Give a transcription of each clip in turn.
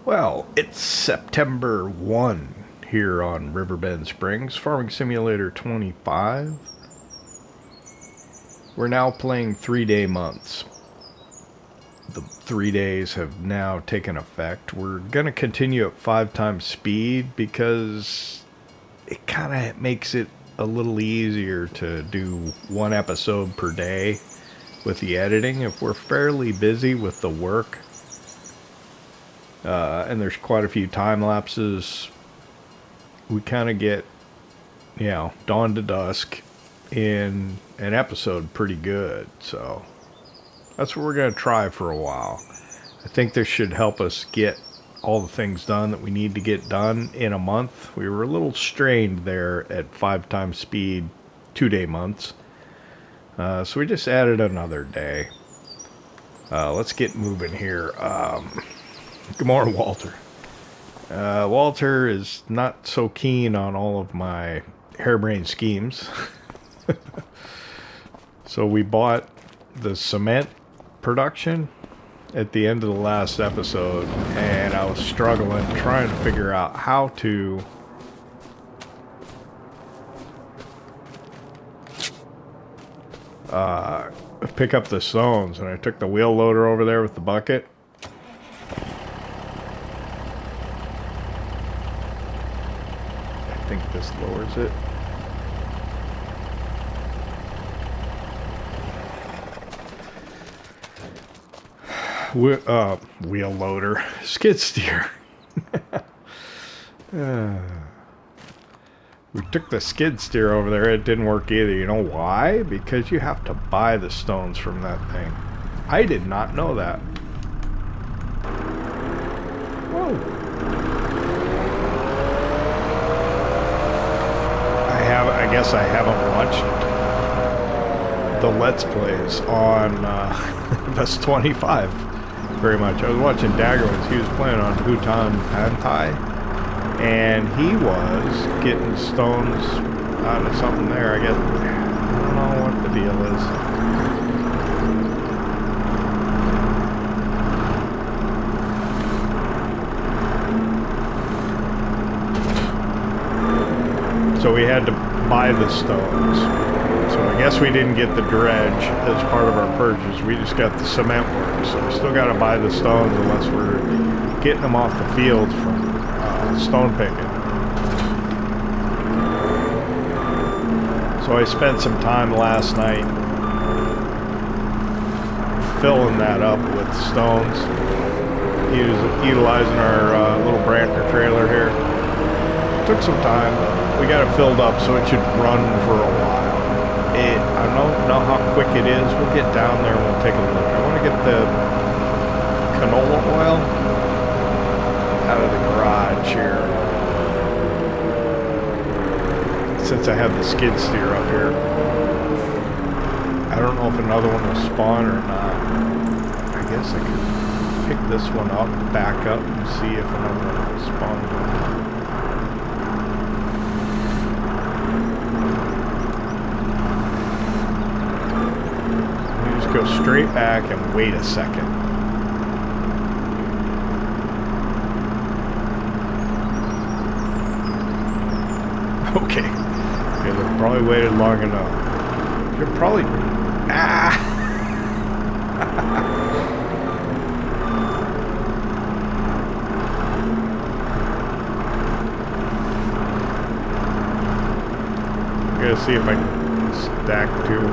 Well, it's September 1 here on Riverbend Springs, Farming Simulator 25. We're now playing 3-day months. The 3 days have now taken effect. We're going to continue at 5 times speed because it kind of makes it a little easier to do one episode per day with the editing. If we're fairly busy with the work, and there's quite a few time lapses, we kind of get, dawn to dusk in an episode pretty good. So that's what we're going to try for a while. I think this should help us get all the things done that we need to get done in a month. We were a little strained there at 5 times speed 2-day months. So we just added another day. Let's get moving here. Good morning, Walter. Walter is not so keen on all of my harebrained schemes. So we bought the cement production at the end of the last episode, and I was struggling trying to figure out how to pick up the stones, and I took the wheel loader over there with the bucket. I think this lowers it. Wheel loader, skid steer. We took the skid steer over there. It didn't work either. You know why? Because you have to buy the stones from that thing. I did not know that. Whoa. I guess I haven't watched the Let's Plays on FS25 very much. I was watching Daggerwoods. He was playing on Hutan Pantai, and he was getting stones out of something there. I don't know what the deal is. So we had to buy the stones. So I guess we didn't get the dredge as part of our purchase. We just got the cement work. So we still got to buy the stones unless we're getting them off the field from stone picking. So I spent some time last night filling that up with stones. Utilizing our little Brandt trailer here. Took some time. We got it filled up so it should run for a while. I don't know how quick it is. We'll get down there and we'll take a look. I want to get the canola oil out of the garage here, since I have the skid steer up here. I don't know if another one will spawn or not. I guess I could pick this one up, back up, and see if another one will spawn. Go straight back and wait a second. Okay, they've probably waited long enough. You're probably... I'm gonna see if I can stack two.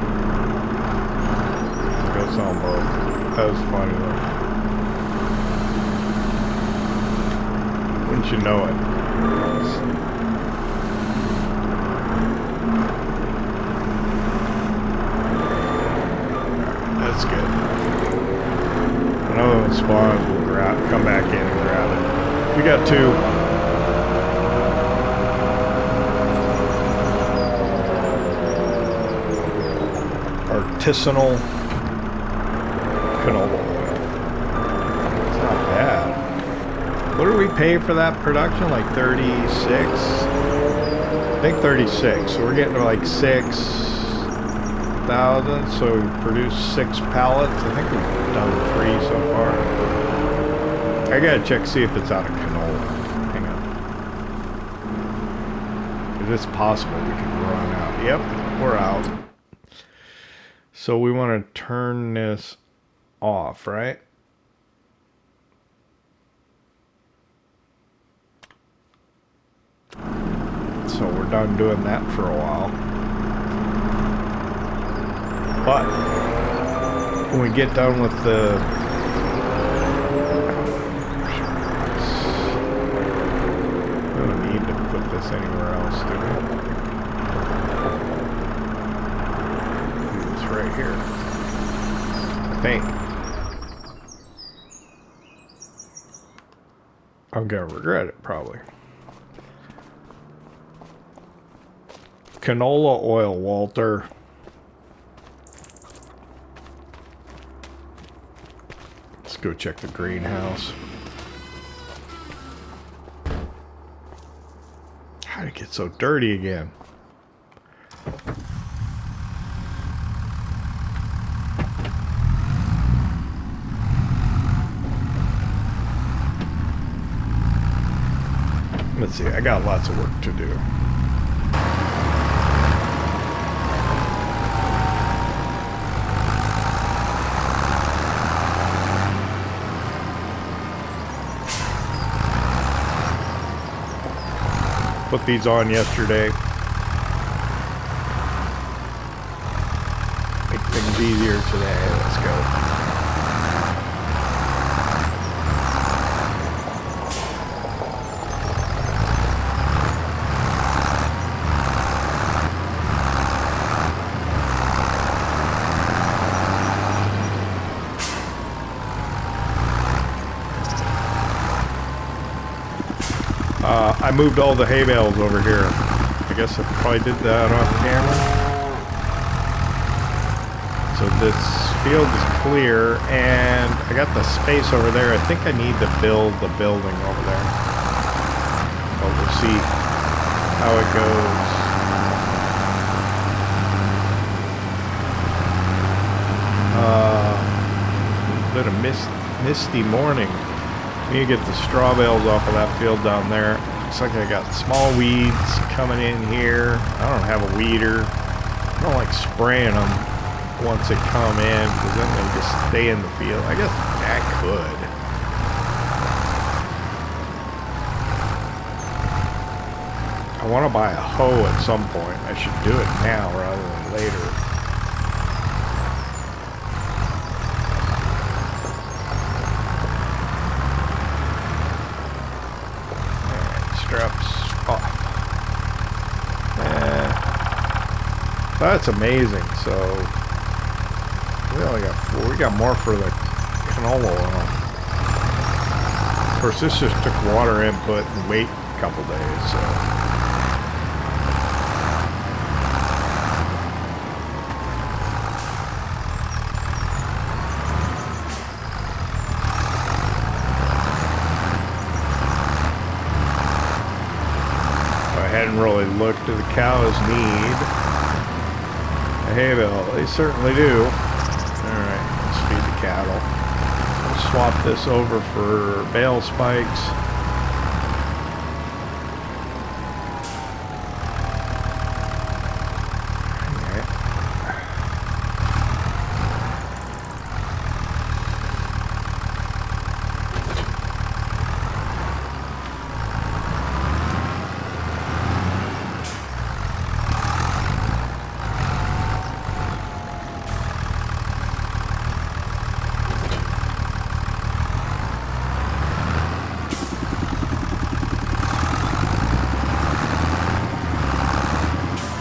On both. That was funny though. Wouldn't you know it? That's good. Another one spawns, we'll come back in and grab it. We got two. Artisanal canola oil. It's not bad. What do we pay for that production? Like 36? I think 36. So we're getting to like 6. 6,000, so we produced 6 pallets. I think we've done 3 so far. I gotta check, see if it's out of canola. Hang on. If it's possible we can run out. Yep, we're out. So we want to turn this off, right? So we're done doing that for a while. But when we get done with the we don't need to put this anywhere else, do we? It's right here, I think. I'm gonna regret it probably. Canola oil, Walter. Let's go check the greenhouse. How'd it get so dirty again? Let's see, I got lots of work to do. Put these on yesterday. Make things easier today. Let's go. I moved all the hay bales over here. I guess I probably did that off camera. So this field is clear, and I got the space over there. I think I need to build the building over there. But we'll see how it goes. A bit of misty morning. Need to get the straw bales off of that field down there. Looks like I got small weeds coming in here. I don't have a weeder. I don't like spraying them once they come in, because then they just stay in the field. I guess that could. I want to buy a hoe at some point. I should do it now rather than later. That's amazing. So we only got 4. We got more for the canola oil. Of course, this just took water input and wait a couple days. So I hadn't really looked at the cows' need. Hay bale, they certainly do. Alright, let's feed the cattle. We'll swap this over for bale spikes.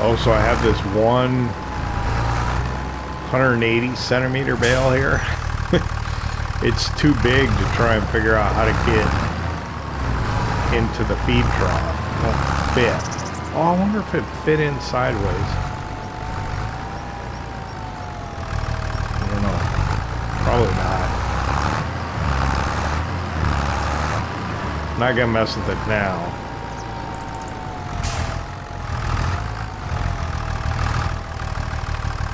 Oh, so I have this 180 centimeter bale here. It's too big to try and figure out how to get into the feed trough. It won't fit. Oh, I wonder if it fit in sideways. I don't know. Probably not. Not gonna mess with it now.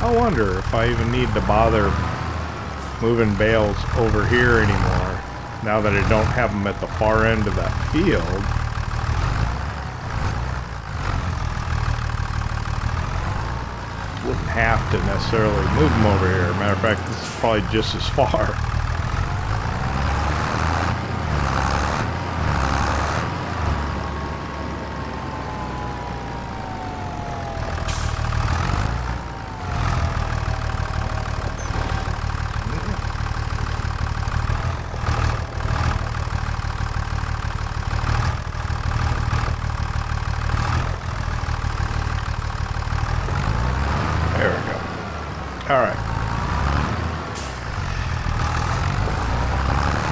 I wonder if I even need to bother moving bales over here anymore, now that I don't have them at the far end of that field. Wouldn't have to necessarily move them over here. Matter of fact, this is probably just as far. Alright.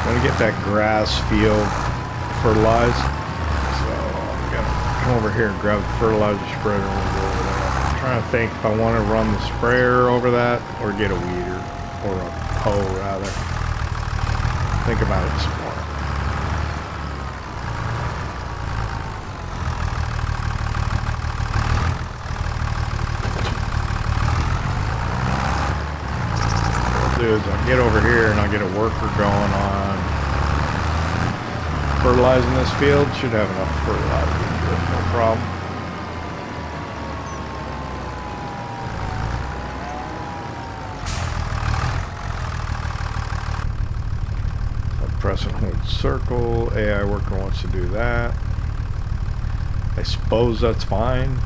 I'm gonna get that grass field fertilized. So I'm gonna come over here and grab the fertilizer spreader and we'll go over there. I'm trying to think if I want to run the sprayer over that or get a weeder or a hoe rather. Think about it some more. Is I'll get over here and I'll get a worker going on fertilizing this field. Should have enough fertilizer to do it, no problem. I'll press and hold circle. AI worker wants to do that. I suppose that's fine.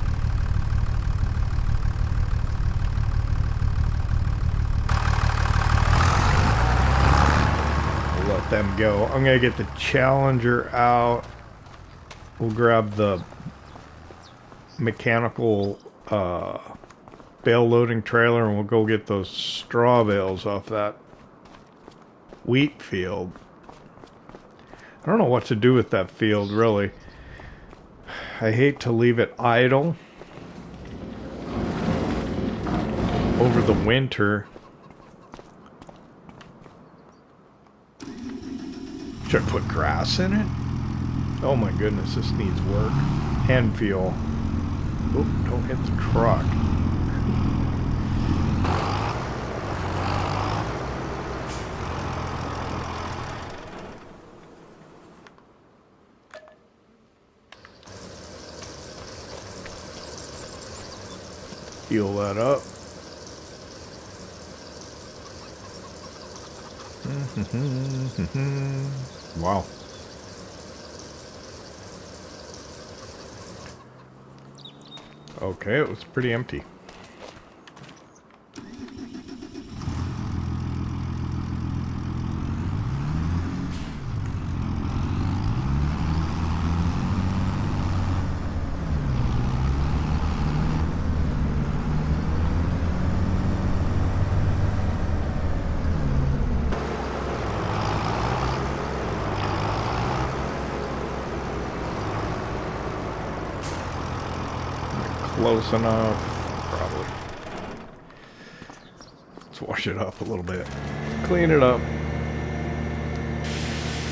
Them go. I'm gonna get the Challenger out. We'll grab the mechanical bale loading trailer and we'll go get those straw bales off that wheat field. I don't know what to do with that field really. I hate to leave it idle over the winter. Should I put grass in it? Oh my goodness, this needs work. And fuel. Oop, don't hit the truck. Fuel that up. Wow. Okay, it was pretty empty. Close enough, probably. Let's wash it up a little bit. Clean it up.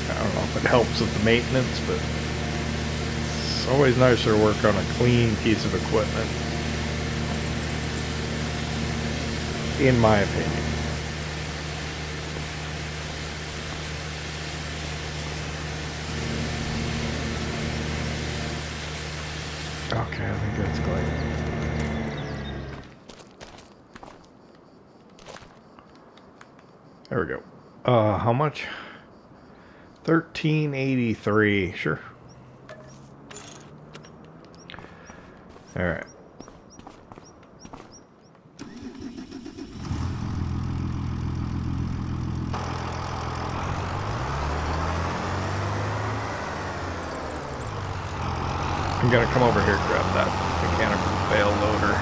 I don't know if it helps with the maintenance, but it's always nicer to work on a clean piece of equipment. In my opinion. Okay, I think that's clean. There we go. How much? $13.83. Sure. All right. I'm gonna come over here and grab that mechanical bale loader.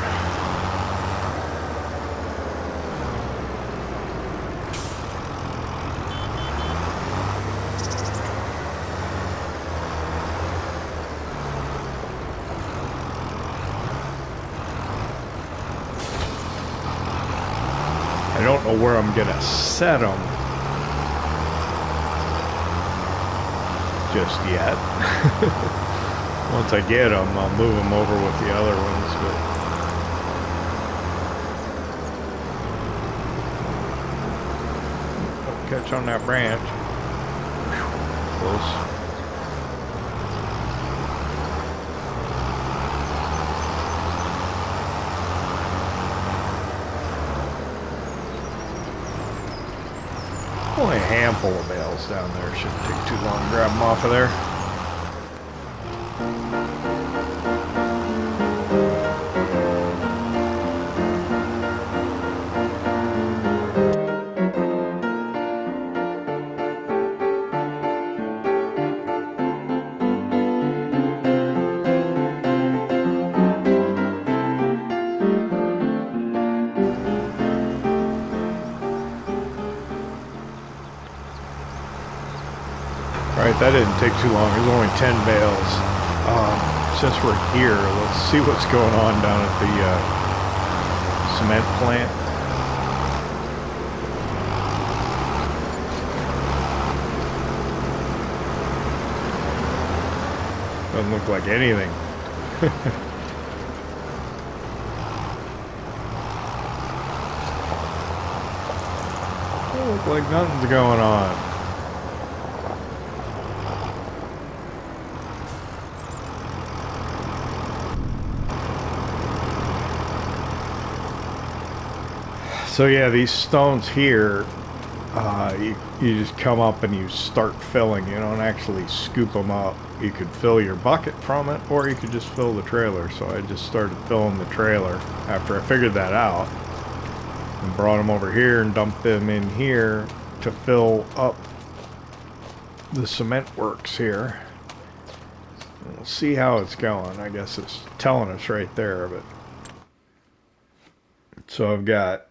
I don't know where I'm gonna set them just yet. Once I get them, I'll move them over with the other ones, but catch on that branch. Close. Only a handful of bales down there. Shouldn't take too long to grab them off of there. Alright, that didn't take too long. There's only 10 bales. Since we're here, let's see what's going on down at the cement plant. Doesn't look like anything. Doesn't look like nothing's going on. So yeah, these stones here, you just come up and you start filling. You don't actually scoop them up. You could fill your bucket from it, or you could just fill the trailer. So I just started filling the trailer after I figured that out, and brought them over here and dumped them in here to fill up the cement works here. We'll see how it's going. I guess it's telling us right there, but so I've got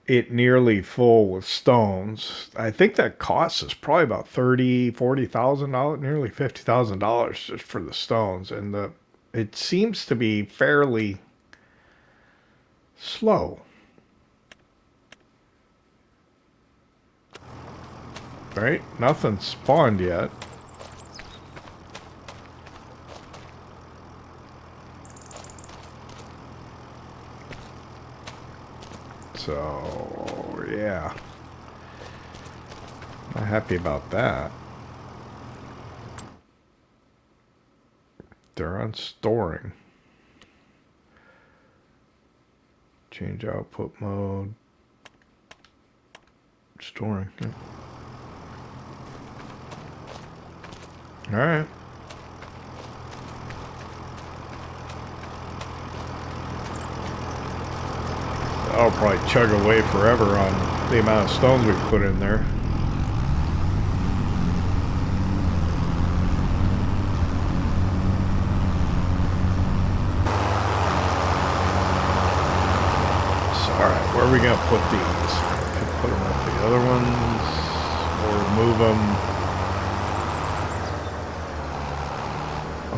it nearly full with stones. I think that costs us probably about $40,000, nearly $50,000 just for the stones, and it seems to be fairly slow. Right? Nothing's spawned yet. So, yeah. Not happy about that. They're on storing. Change output mode. Storing. Yeah. Alright. I'll probably chug away forever on the amount of stones we put in there. So, alright, where are we going to put these? We could put them up the other ones, or move them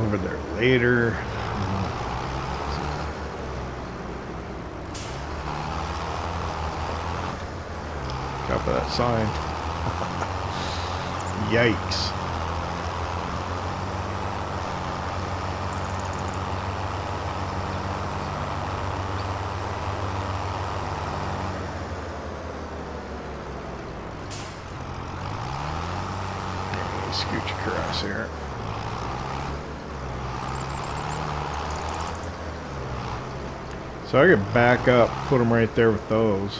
over there later. Top of that sign. Yikes. Scooch across here. So I could back up, put them right there with those.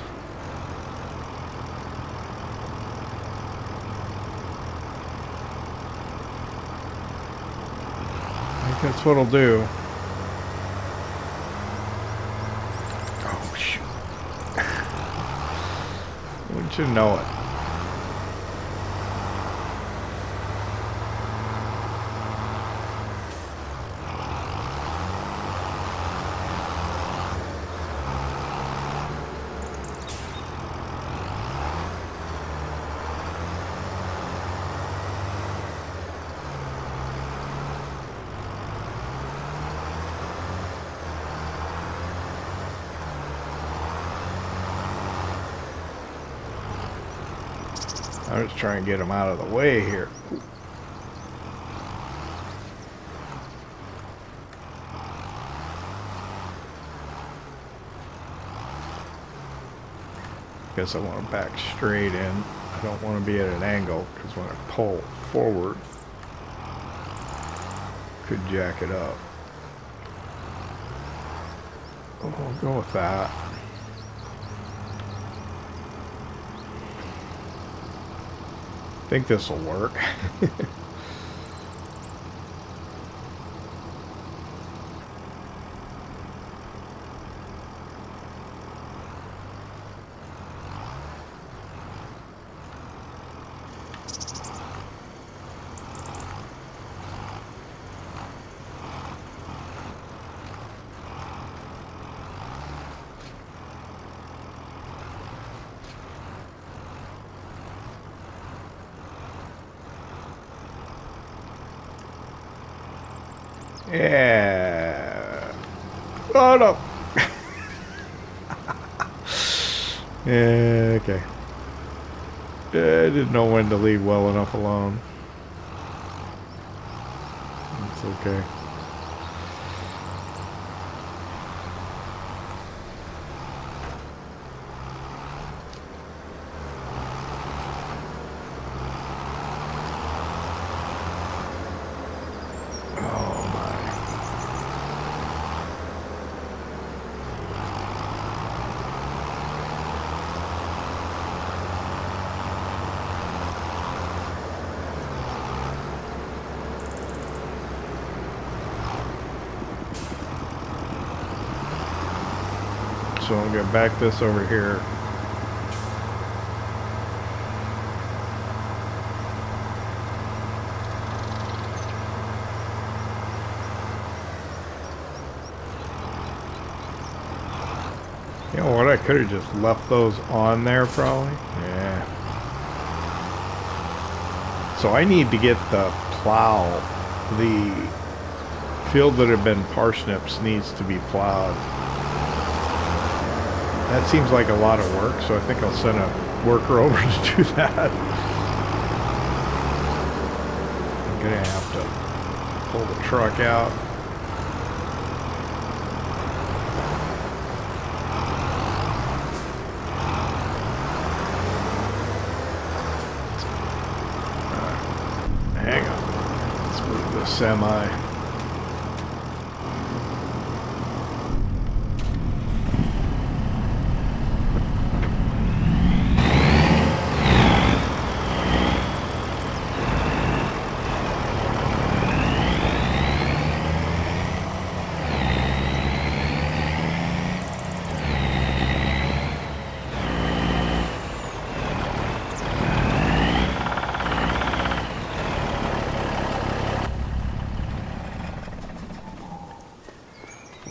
That's what I'll do. Oh, shoot. Wouldn't you know it? I'm just trying to get them out of the way here. Guess I want to back straight in. I don't want to be at an angle because when I pull forward, could jack it up. Oh, I'll go with that. I think this will work. Yeah. Oh no. Yeah, okay. I didn't know when to leave well enough alone. It's okay. So I'm going to back this over here. You know what? I could have just left those on there probably. Yeah. So I need to get the plow. The field that had been parsnips needs to be plowed. That seems like a lot of work, so I think I'll send a worker over to do that. I'm gonna have to pull the truck out. Hang on. Let's move the semi.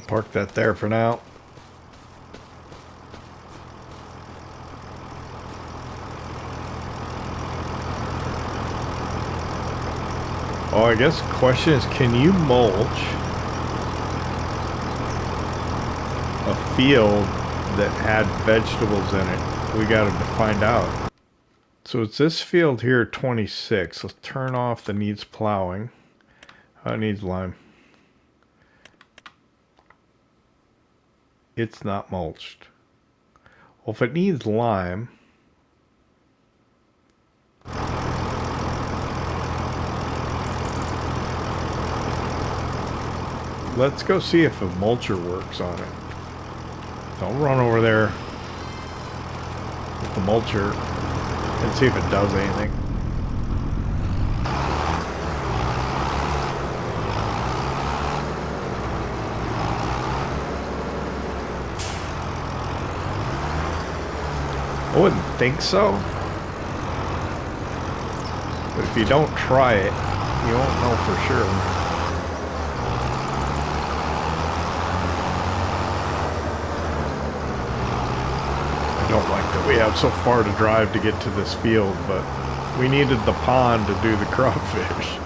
Park that there for now. Oh, I guess the question is, can you mulch a field that had vegetables in it? We got to find out. So it's this field here, 26. Let's turn off the needs plowing. It needs lime. It's not mulched. Well, if it needs lime, let's go see if a mulcher works on it. I'll run over there with the mulcher and see if it does anything. I wouldn't think so. But if you don't try it, you won't know for sure. I don't like that we have so far to drive to get to this field, but we needed the pond to do the crawfish.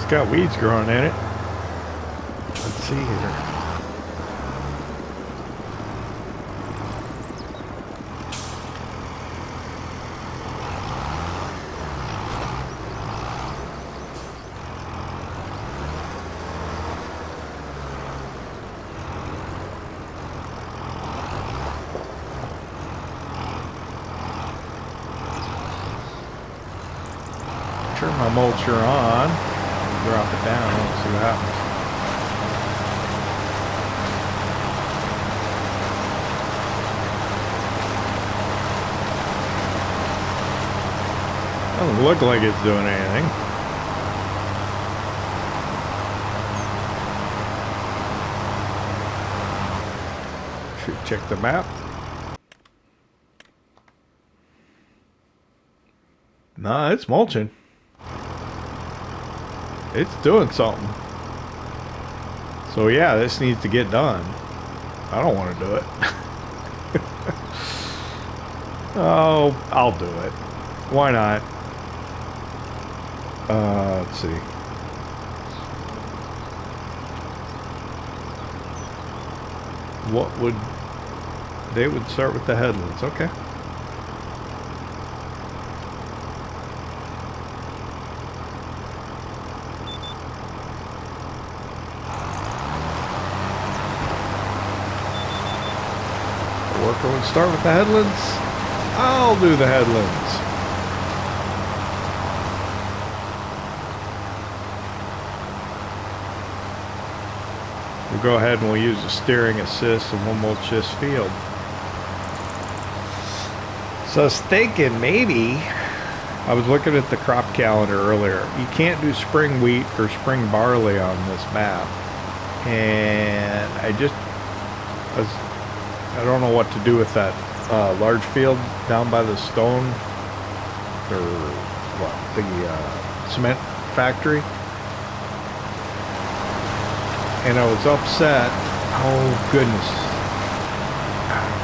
got weeds growing in it. Let's see here. Turn my mulcher on, drop it down, let's see what happens. Doesn't look like it's doing anything. Should check the map. Nah, it's mulching. It's doing something. So yeah, this needs to get done. I don't want to do it. Oh, I'll do it. Why not? Let's see. What would... They would start with the headlands. Okay. Worker would start with the headlands. I'll do the headlands. We'll go ahead and we'll use the steering assist and we'll mulch this field. So I was thinking maybe, I was looking at the crop calendar earlier. You can't do spring wheat or spring barley on this map. And I don't know what to do with that large field down by the stone or what, the cement factory. And I was upset. Oh goodness,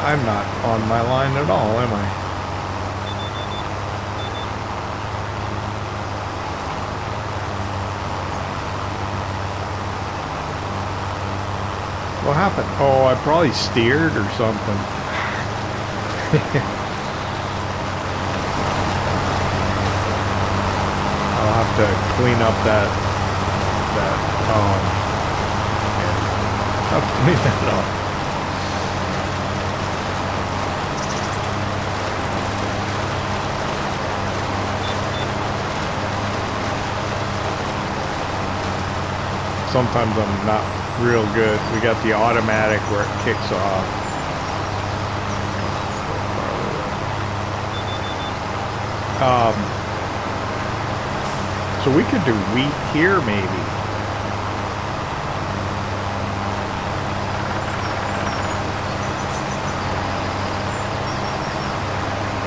I'm not on my line at all, am I? What happened? Oh, I probably steered or something. I'll have to clean up that I'll have to clean that up. Sometimes I'm not real good. We got the automatic where it kicks off. So we could do wheat here maybe.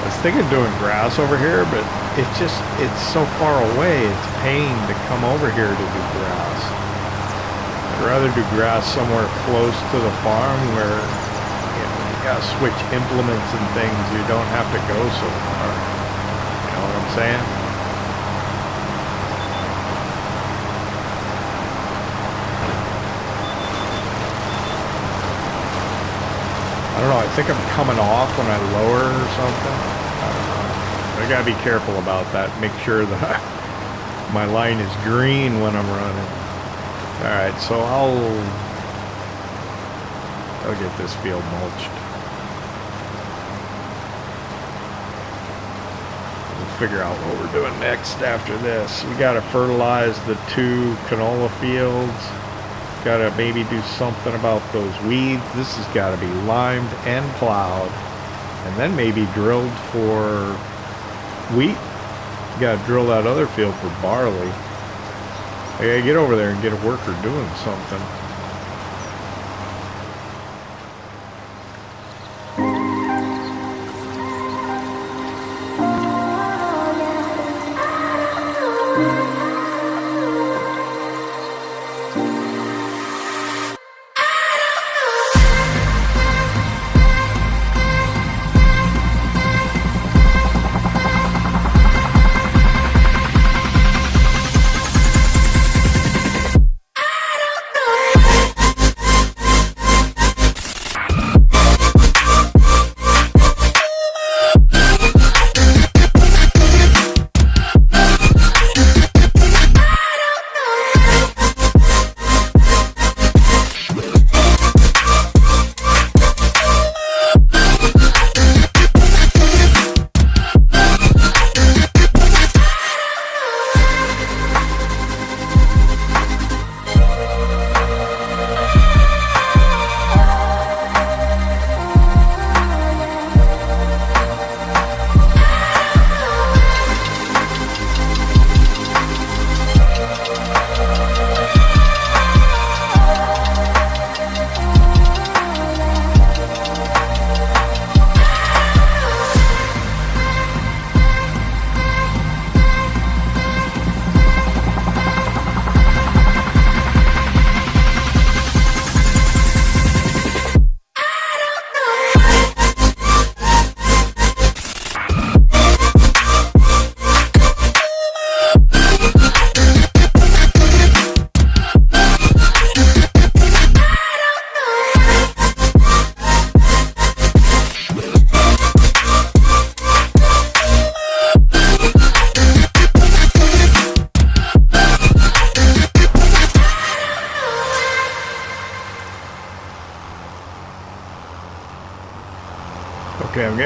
I was thinking of doing grass over here, but it's so far away. It's a pain to come over here to do grass. I'd rather do grass somewhere close to the farm where you gotta switch implements and things. You don't have to go so far. You know what I'm saying? I don't know. I think I'm coming off when I lower or something. I don't know. I gotta be careful about that. Make sure that my line is green when I'm running. Alright, so I'll get this field mulched. We'll figure out what we're doing next after this. We gotta fertilize the 2 canola fields. Gotta maybe do something about those weeds. This has gotta be limed and plowed. And then maybe drilled for wheat. You gotta drill that other field for barley. I gotta get over there and get a worker doing something.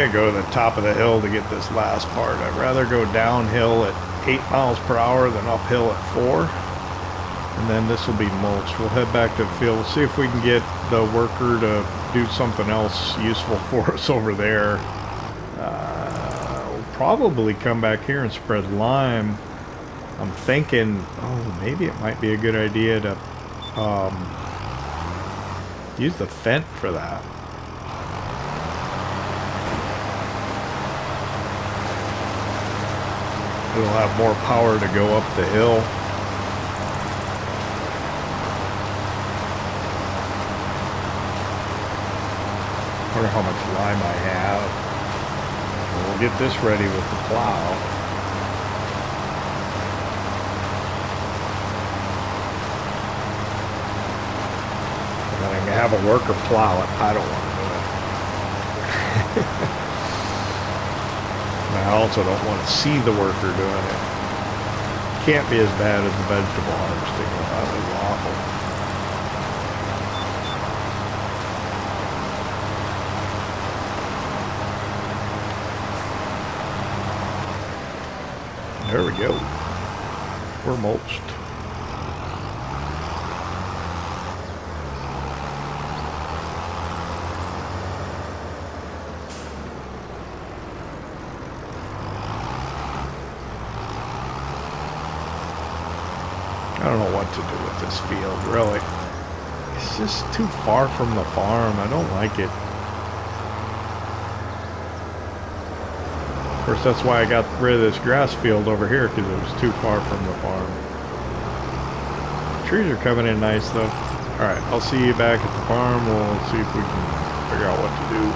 gonna go to the top of the hill to get this last part. I'd rather go downhill at 8 miles per hour than uphill at 4. And then this will be mulched. We'll head back to the field. We'll see if we can get the worker to do something else useful for us over there. We'll probably come back here and spread lime. I'm thinking, oh, maybe it might be a good idea to use the Fent for that. It'll have more power to go up the hill. I wonder how much lime I have. We'll get this ready with the plow. And then I can have a worker plow it. I don't want to do it. And I also don't want to see the worker doing it. Can't be as bad as the vegetable harvesting. That was awful. There we go. We're mulched. I don't know what to do with this field, really. It's just too far from the farm. I don't like it. Of course, that's why I got rid of this grass field over here, because it was too far from the farm. Trees are coming in nice, though. Alright, I'll see you back at the farm. We'll see if we can figure out what to do.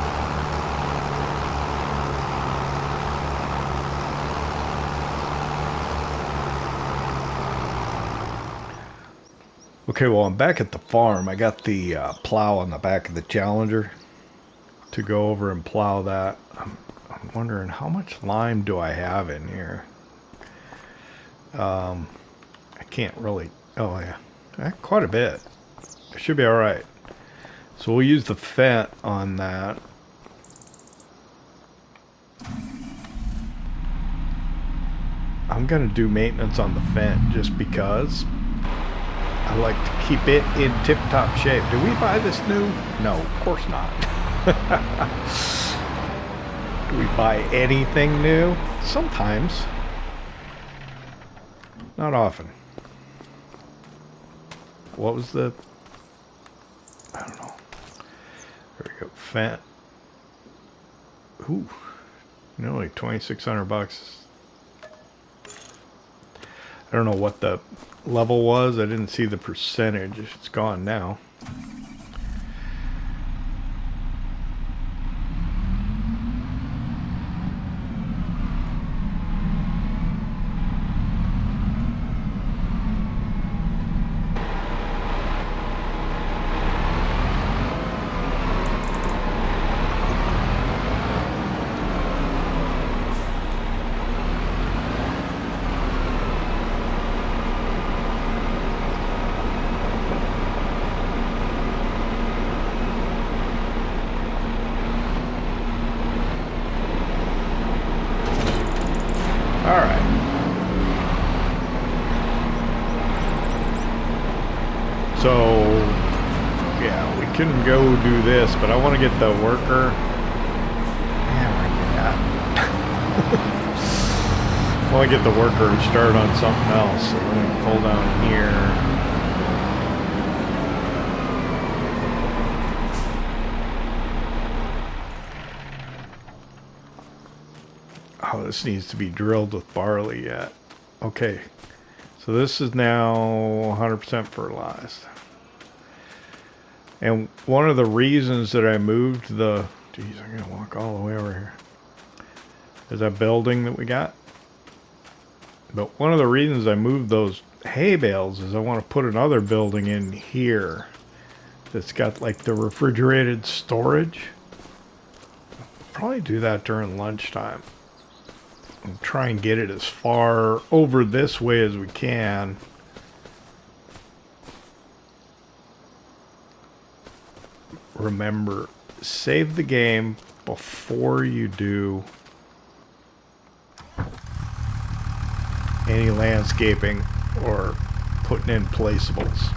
Okay, well, I'm back at the farm. I got the plow on the back of the Challenger to go over and plow that. I'm wondering how much lime do I have in here. I can't really. Oh yeah, quite a bit. It should be all right. So we'll use the Fent on that. I'm gonna do maintenance on the Fent just because I like to keep it in tip-top shape. Do we buy this new? No, of course not. Do we buy anything new? Sometimes. Not often. What was the... I don't know. There we go. Fent. Ooh. Nearly 2,600 bucks. I don't know what the level was. I didn't see the percentage. It's gone now. So, yeah, we can go do this, but I want to get the worker. Yeah, I want to get the worker and start on something else. So we're going to pull down here. Oh, this needs to be drilled with barley yet. Okay, so this is now 100% fertilized. And one of the reasons that I moved the... Geez, I'm going to walk all the way over here. There's that building that we got. But one of the reasons I moved those hay bales is I want to put another building in here that's got like the refrigerated storage. I'll probably do that during lunchtime. And try and get it as far over this way as we can. Remember, save the game, before you do any landscaping or putting in placeables.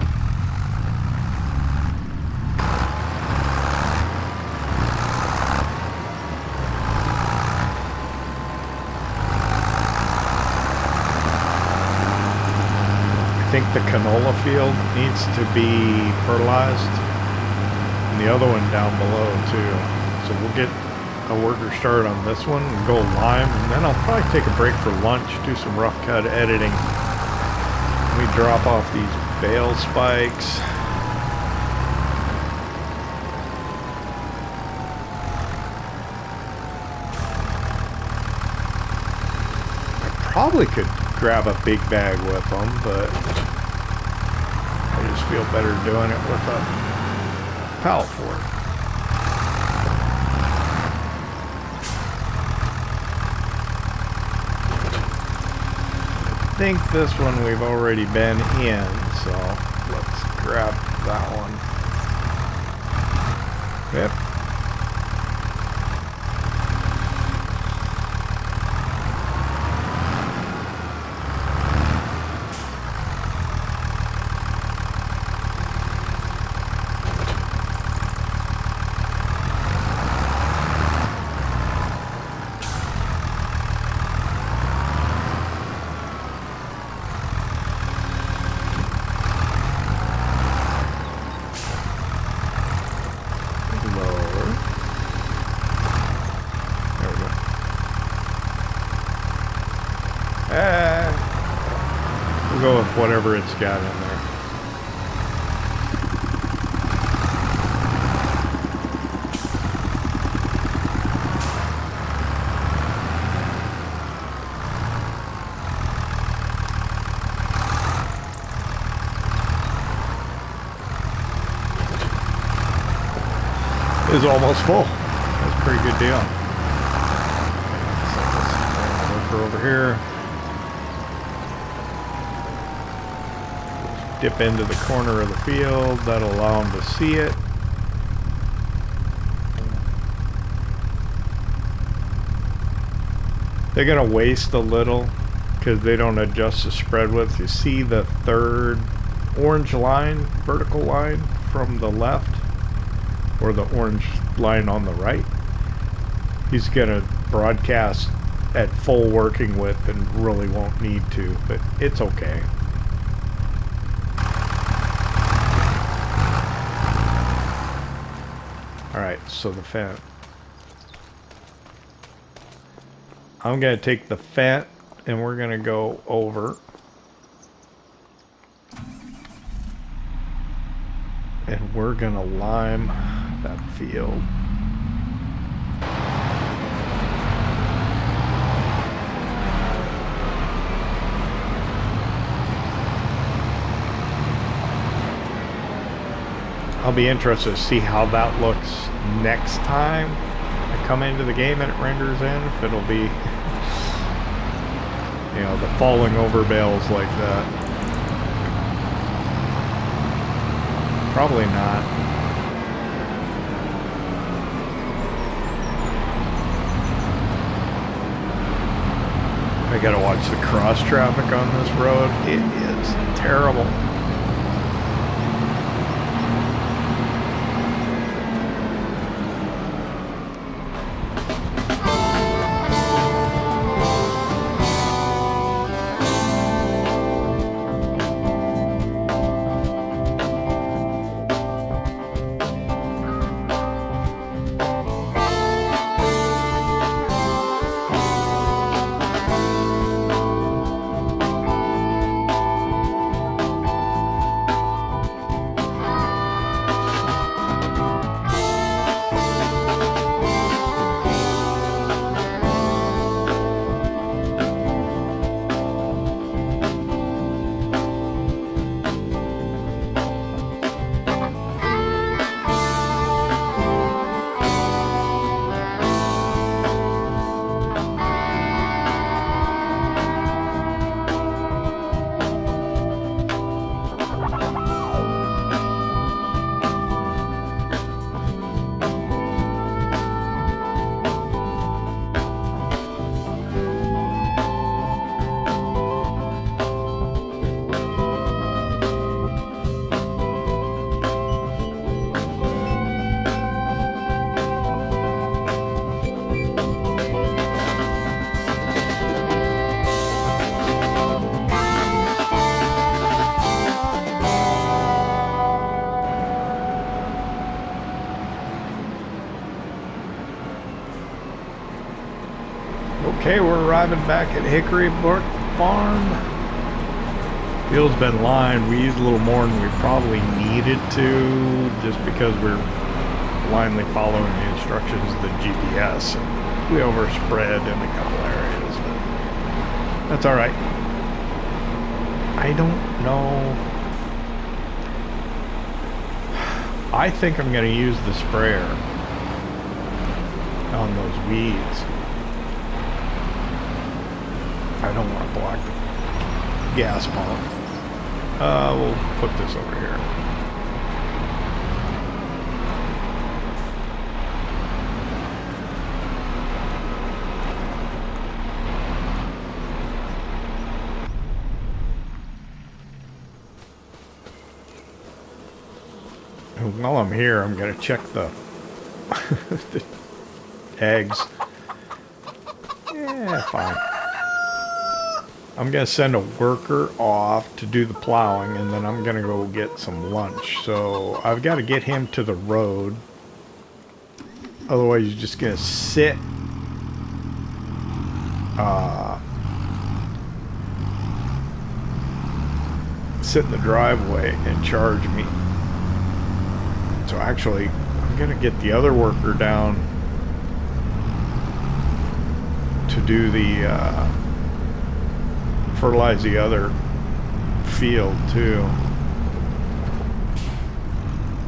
I think the canola field needs to be fertilized, and the other one down below too. So we'll get a worker started on this one and go lime, and then I'll probably take a break for lunch, do some rough cut editing. Let me drop off these bale spikes. I probably could grab a big bag with them, but I just feel better doing it with a pallet fork. I think this one we've already been in, so let's grab that one. Yep. We'll go with whatever it's got in there. It's almost full. That's a pretty good deal. Set this worker over here. Dip into the corner of the field. That'll allow them to see it. They're gonna waste a little because they don't adjust the spread width. You see the third orange line, vertical line from the left, or the orange line on the right. He's gonna broadcast at full working width and really won't need to, but it's okay. Alright, so the fent. I'm going to take the fent and we're going to go over. And we're going to lime that field. I'll be interested to see how that looks next time I come into the game and it renders in. If it'll be, you know, the falling over bales like that. Probably not. I gotta watch the cross traffic on this road. It is terrible. Okay, we're arriving back at Hickory Brook Farm. Field's been lined. We used a little more than we probably needed to, just because we're blindly following the instructions of the GPS. We overspread in a couple areas, but that's all right. I don't know. I think I'm going to use the sprayer on those weeds. I don't want to block the gas pump. We'll put this over here. And while I'm here, I'm going to check the, the eggs. Yeah, fine. I'm going to send a worker off to do the plowing, and then I'm going to go get some lunch. So I've got to get him to the road. Otherwise, he's just going to sit in the driveway and charge me. So actually, I'm going to get the other worker down to do the fertilize the other field too.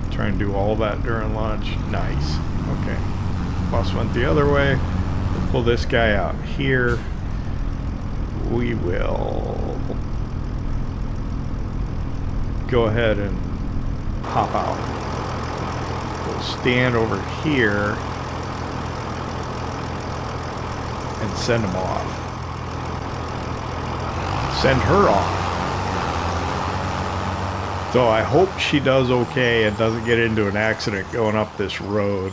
Try and do all that during lunch. Nice. Okay. Bus went the other way. We'll pull this guy out here. We will go ahead and hop out. We'll stand over here and send him off. Send her off. So I hope she does okay and doesn't get into an accident going up this road.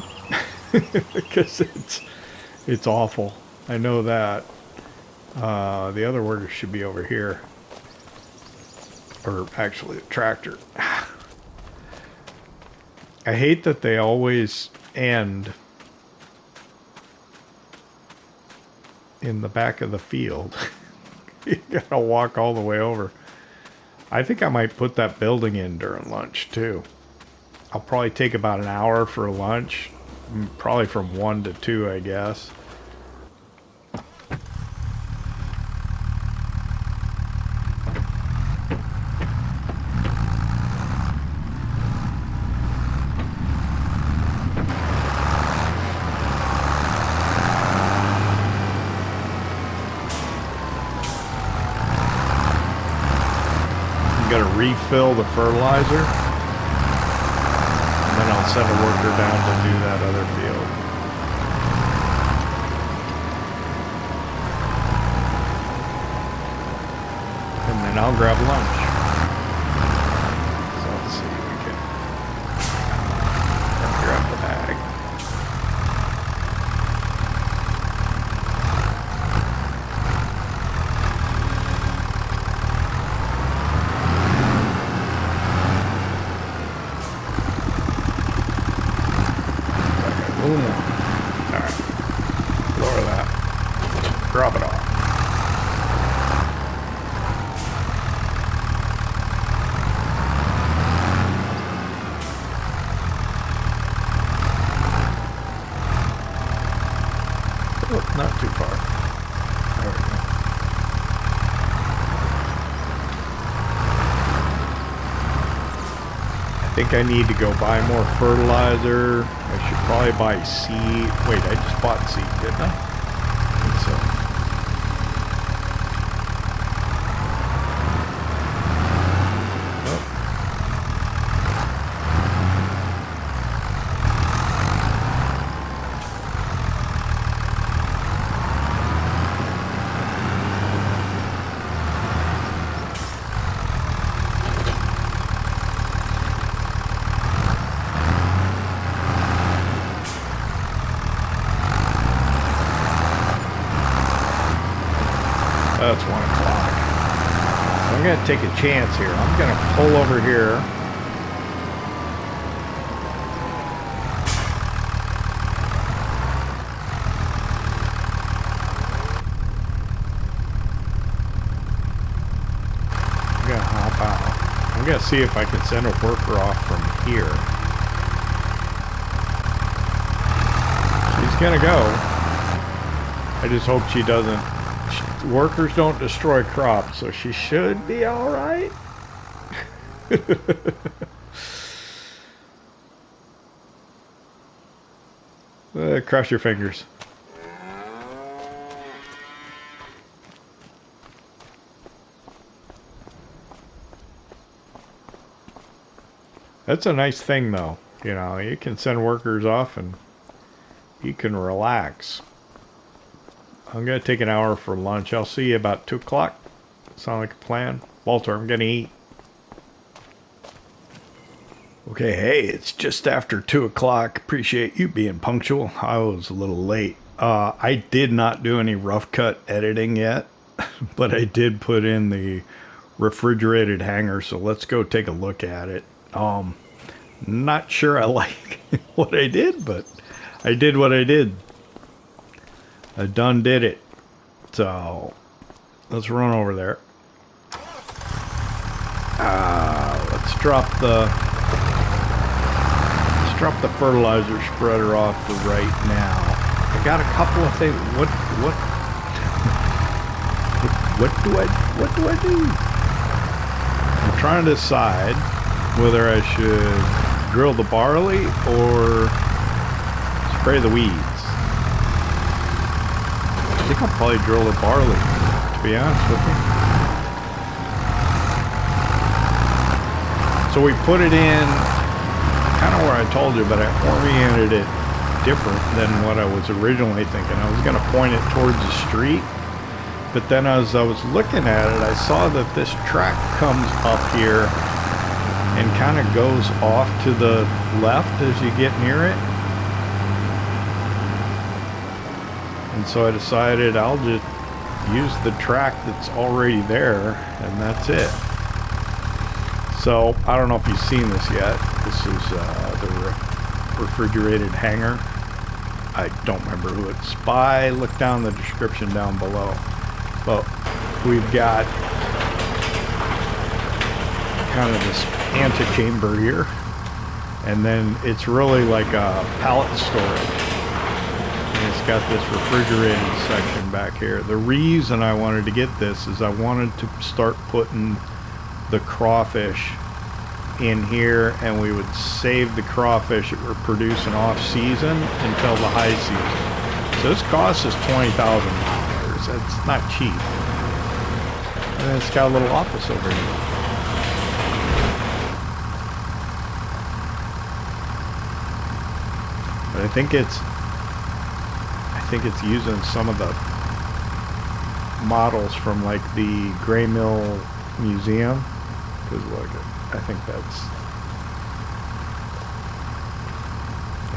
Because it's awful. I know that. The other worker should be over here. Or actually a tractor. I hate that they always end in the back of the field. You gotta walk all the way over. I think I might put that building in during lunch too. I'll probably take about an hour for lunch. Probably from 1 to 2, I guess. Refill the fertilizer, and then I'll send a worker down to do that other field. And then I'll grab lunch. So let's see, we can grab the bag. Alright. Lower that. Drop it off. Oh, not too far. There we go. I think I need to go buy more fertilizer. I should probably buy seed. Wait, I just bought seed, didn't I? I think so. That's 1 o'clock. So I'm going to take a chance here. I'm going to pull over here. gotta see if I can send a worker off from here. She's gonna go. I just hope she doesn't. Workers don't destroy crops, so she should be alright. Cross your fingers. That's a nice thing, though. You know, you can send workers off and you can relax. I'm going to take an hour for lunch. I'll see you about 2 o'clock. Sound like a plan? Walter, I'm going to eat. Okay, hey, it's just after 2 o'clock. Appreciate you being punctual. I was a little late. I did not do any rough cut editing yet, but I did put in the refrigerated hanger, so let's go take a look at it. Not sure I like what I did, but I did what I did. I done did it. So let's run over there. Let's drop the fertilizer spreader off for right now. I got a couple of things. What do I do? I'm trying to decide whether I should drill the barley or spray the weeds. I think I'll probably drill the barley, to be honest with you. So we put it in kind of where I told you, but I oriented it different than what I was originally thinking. I was going to point it towards the street, but then as I was looking at it, I saw that this track comes up here and kind of goes off to the left as you get near it. And so I decided I'll just use the track that's already there, and that's it. So I don't know if you've seen this yet. This is the refrigerated hangar. I don't remember who it's by. Look down the description down below. But we've got kind of this antechamber here, and then it's really like a pallet storage. And it's got this refrigerated section back here. The reason I wanted to get this is I wanted to start putting the crawfish in here, and we would save the crawfish that were producing off season until the high season. So this cost us $20,000. That's not cheap. And it's got a little office over here. But I think it's using some of the models from like the Gray Mill Museum. Because look, I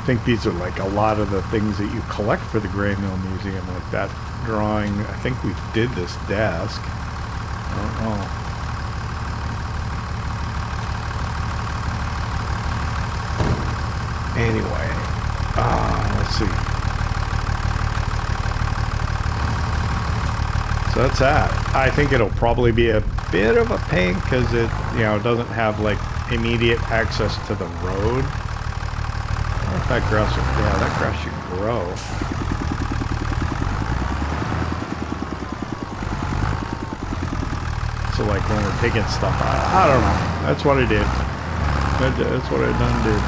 think these are like a lot of the things that you collect for the Gray Mill Museum, like that drawing. I think we did this desk. I don't know. Anyway, let's see. So that's that. I think it'll probably be a bit of a pain because it, you know, doesn't have like immediate access to the road. I don't know if that grass, yeah, that grass should grow. So like when we're taking stuff out, I don't know. That's what I did. That's what I done did.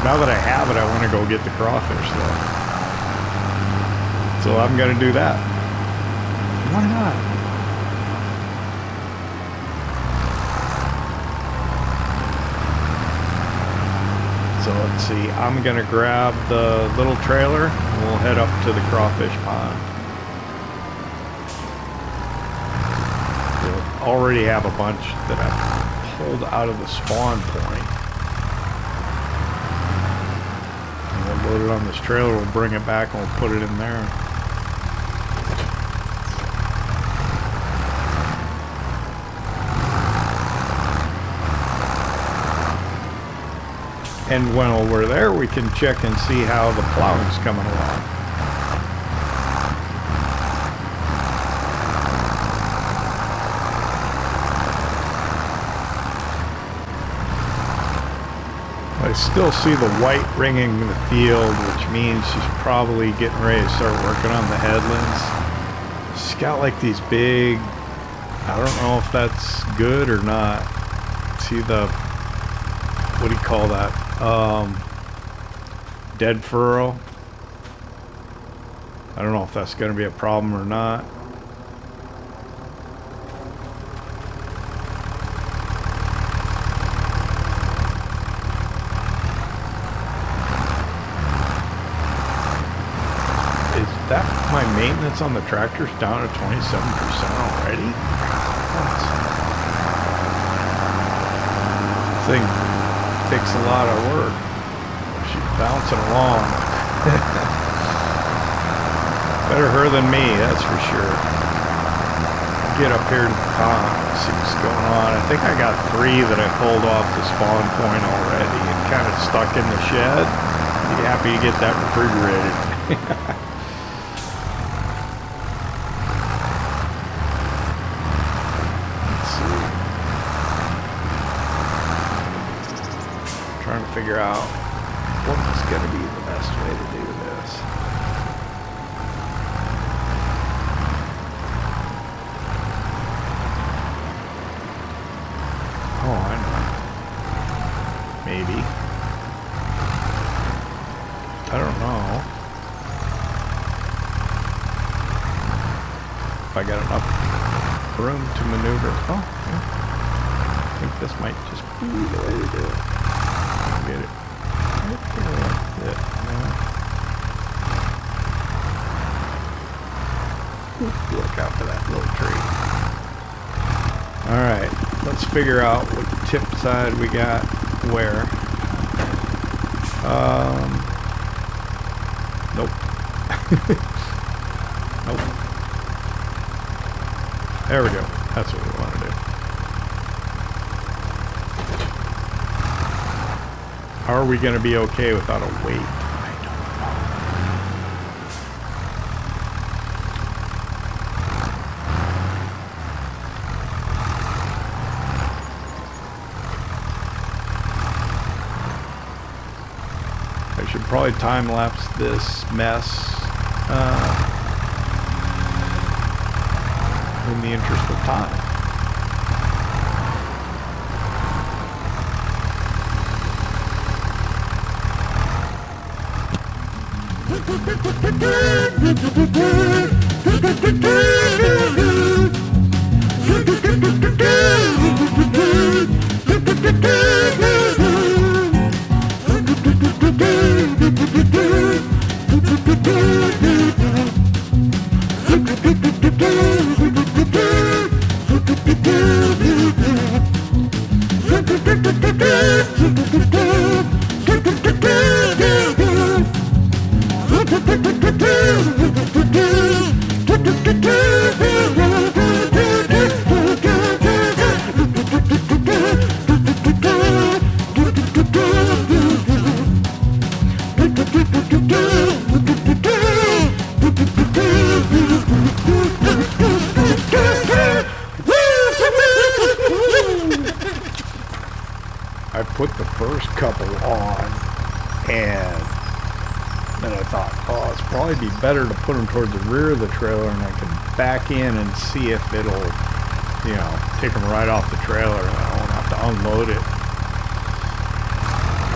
Now that I have it, I want to go get the crawfish though. So I'm going to do that. Why not? So let's see. I'm going to grab the little trailer and we'll head up to the crawfish pond. We'll already have a bunch that I've pulled out of the spawn point. And we'll load it on this trailer. We'll bring it back and we'll put it in there. And when we're there, we can check and see how the plowing's coming along. I still see the white ringing the field, which means she's probably getting ready to start working on the headlands. She's got like these big, I don't know if that's good or not. See the, what do you call that? Dead furrow. I don't know if that's going to be a problem or not. That my maintenance on the tractor's down to 27% already. This thing takes a lot of work. She's bouncing along. Better her than me, that's for sure. Get up here to the pond, see what's going on. I think I got 3 that I pulled off the spawn point already and kind of stuck in the shed. Be happy to get that refrigerated. Figure out what's going to be the best way to do this. Oh, I know. Maybe. I don't know. If I got enough room to maneuver. Oh, yeah. I think this might just be the way to do it. Get it. Look out for that little tree. Alright, let's figure out what tip side we got where. Nope. Nope. There we go. That's what we want to do. Are we going to be okay without a weight? I don't know. I should probably time lapse this mess in the interest of time. Put the first couple on, and then I thought, oh, it's probably be better to put them toward the rear of the trailer, and I can back in and see if it'll, you know, take them right off the trailer, and I won't have to unload it.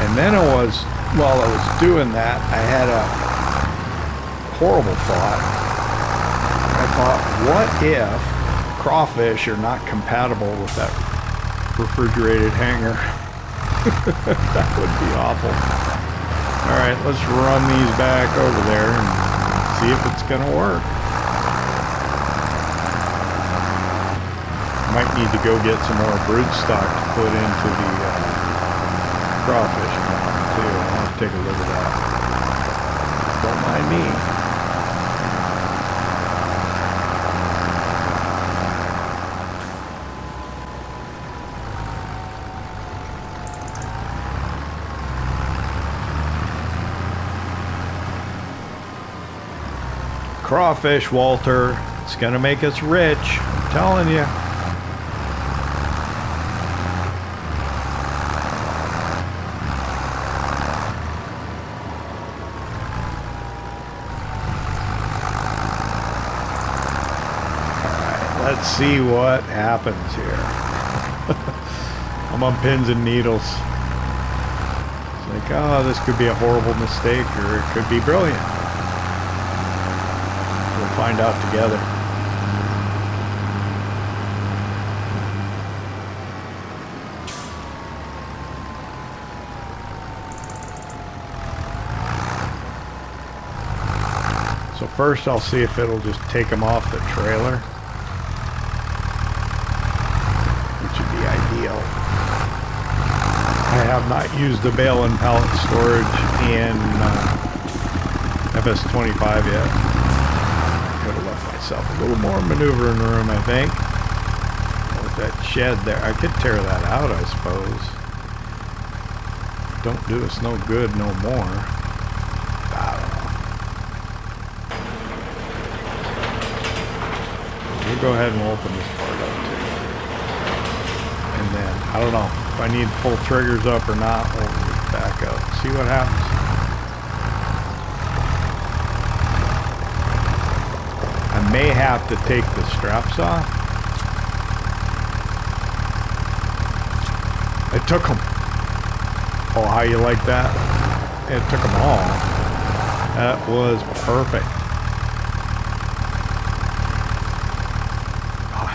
And then while I was doing that, I had a horrible thought. I thought, what if crawfish are not compatible with that refrigerated hanger? That would be awful. Alright, let's run these back over there and see if it's going to work. Might need to go get some more broodstock to put into the crawfish too. I'll have to take a look at that. Don't mind me. Crawfish, Walter. It's gonna make us rich. I'm telling you. Let's see what happens here. I'm on pins and needles. It's like, oh, this could be a horrible mistake, or it could be brilliant. We'll find out together. So first I'll see if it'll just take them off the trailer, which would be ideal. I have not used the bale and pallet storage in FS25 yet. Could have left myself a little more maneuvering room, I think. With that shed there, I could tear that out, I suppose. Don't do us no good no more. We'll go ahead and we'll open this part up too. And then, I don't know, if I need to pull triggers up or not, we'll back up. See what happens. I may have to take the straps off. I took them. Oh, how you like that? It took them all. That was perfect.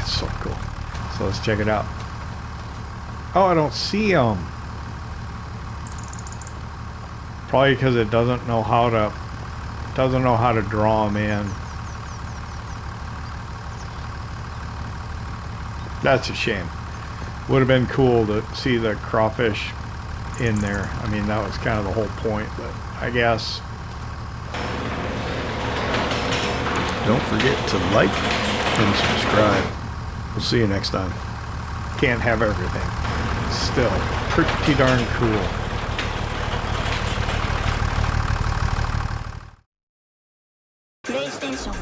So cool. So let's check it out. Oh, I don't see them. Probably because it doesn't know how to draw them in. That's a shame. Would have been cool to see the crawfish in there. I mean, that was kind of the whole point, but I guess. Don't forget to like and subscribe. We'll see you next time. Can't have everything. Still pretty darn cool. PlayStation